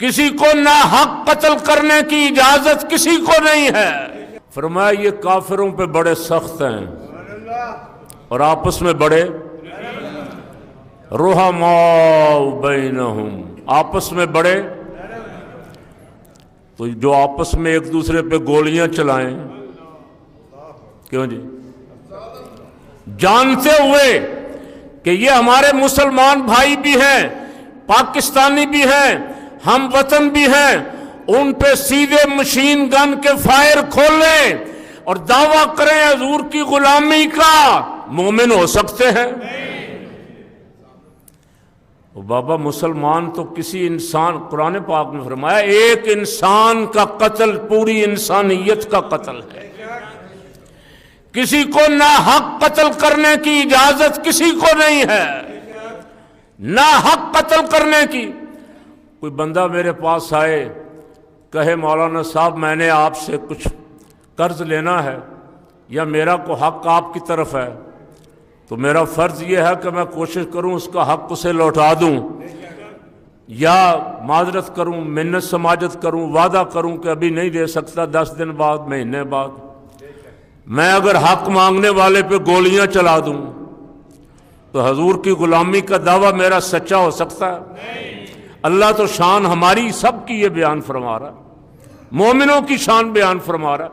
کسی کو ناحق قتل کرنے کی اجازت کسی کو نہیں ہے۔ فرمایا یہ کافروں پہ بڑے سخت ہیں اور آپس میں بڑے رحماء بینہم، آپس میں بڑے، تو جو آپس میں ایک دوسرے پہ گولیاں چلائیں، کیوں جی؟ جانتے ہوئے کہ یہ ہمارے مسلمان بھائی بھی ہیں، پاکستانی بھی ہیں، ہم وطن بھی ہیں، ان پہ سیدھے مشین گن کے فائر کھولیں اور دعویٰ کریں حضور کی غلامی کا، مومن ہو سکتے ہیں؟ بابا مسلمان تو کسی انسان، قرآن پاک میں فرمایا ایک انسان کا قتل پوری انسانیت کا قتل ہے۔ کسی کو ناحق قتل کرنے کی اجازت کسی کو نہیں ہے، ناحق قتل کرنے کی۔ کوئی بندہ میرے پاس آئے کہے مولانا صاحب میں نے آپ سے کچھ قرض لینا ہے یا میرا کو حق آپ کی طرف ہے، تو میرا فرض یہ ہے کہ میں کوشش کروں اس کا حق اسے لوٹا دوں، یا معذرت کروں، منت سماجت کروں، وعدہ کروں کہ ابھی نہیں دے سکتا، 10 دن بعد، مہینے بعد۔ میں اگر حق مانگنے والے پہ گولیاں چلا دوں تو حضور کی غلامی کا دعویٰ میرا سچا ہو سکتا ہے؟ اللہ تو شان ہماری سب کی یہ بیان فرما رہا، مومنوں کی شان بیان فرما رہا،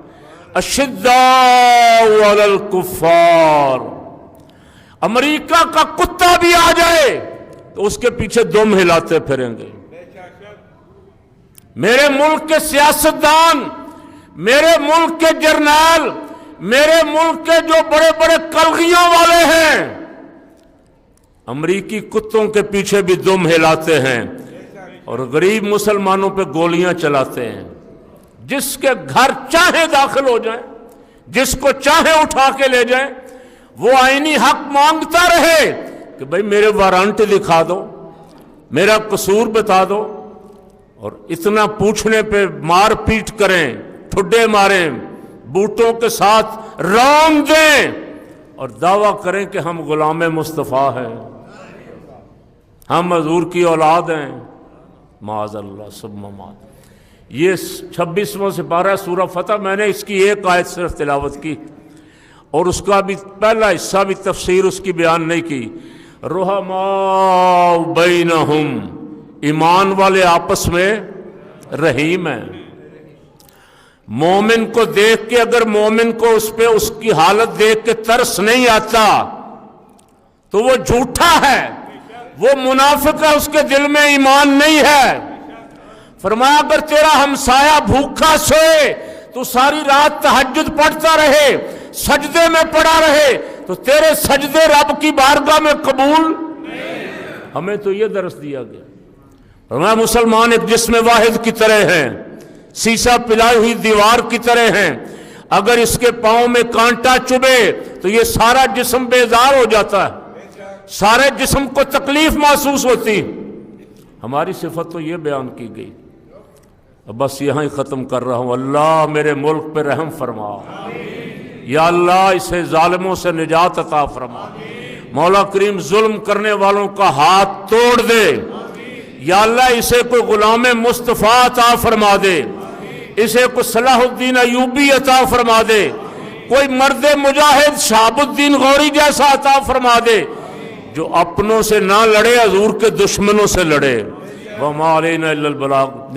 اشداء علی الکفار۔ امریکہ کا کتا بھی آ جائے تو اس کے پیچھے دم ہلاتے پھریں گے۔ میرے ملک کے سیاستدان، میرے ملک کے جرنیل، میرے ملک کے جو بڑے بڑے کلغیوں والے ہیں، امریکی کتوں کے پیچھے بھی دم ہلاتے ہیں اور غریب مسلمانوں پہ گولیاں چلاتے ہیں۔ جس کے گھر چاہے داخل ہو جائیں، جس کو چاہے اٹھا کے لے جائیں، وہ آئینی حق مانگتا رہے کہ بھئی میرے وارنٹ دکھا دو، میرا قصور بتا دو، اور اتنا پوچھنے پہ مار پیٹ کریں، ٹھڈے ماریں، بوٹوں کے ساتھ رونگ دیں اور دعویٰ کریں کہ ہم غلام مصطفیٰ ہیں، ہم حضور کی اولاد ہیں۔ معاذ اللہ ثم معاذ۔ یہ 26واں سپارہ سورہ فتح، میں نے اس کی ایک آیت صرف تلاوت کی اور اس کا بھی پہلا حصہ بھی تفسیر اس کی بیان نہیں کی۔ رحماء بینہم، ایمان والے آپس میں رحیم ہیں۔ مومن کو دیکھ کے اگر مومن کو اس پہ اس کی حالت دیکھ کے ترس نہیں آتا تو وہ جھوٹا ہے، وہ منافق ہے، اس کے دل میں ایمان نہیں ہے۔ فرمایا اگر تیرا ہمسایہ بھوکا سوئے تو ساری رات تہجد پڑھتا رہے، سجدے میں پڑا رہے، تو تیرے سجدے رب کی بارگاہ میں قبول؟ ہمیں تو یہ درس دیا گیا۔ فرمایا مسلمان ایک جسم واحد کی طرح ہیں، سیسا پلائی ہوئی دیوار کی طرح ہیں، اگر اس کے پاؤں میں کانٹا چبھے تو یہ سارا جسم بیزار ہو جاتا ہے، سارے جسم کو تکلیف محسوس ہوتی۔ ہماری صفت تو یہ بیان کی گئی۔ بس یہاں ہی ختم کر رہا ہوں۔ اللہ میرے ملک پہ رحم فرما، یا اللہ اسے ظالموں سے نجات عطا فرما، مولا کریم ظلم کرنے والوں کا ہاتھ توڑ دے، یا اللہ اسے کوئی غلام مصطفیٰ عطا فرما دے، اسے کوئی صلاح الدین ایوبی عطا فرما دے، کوئی مرد مجاہد شہاب الدین غوری جیسا عطا فرما دے، جو اپنوں سے نہ لڑے، حضور کے دشمنوں سے لڑے۔ وَمَا عَلَيْنَا إِلَّا الْبَلَاغُ۔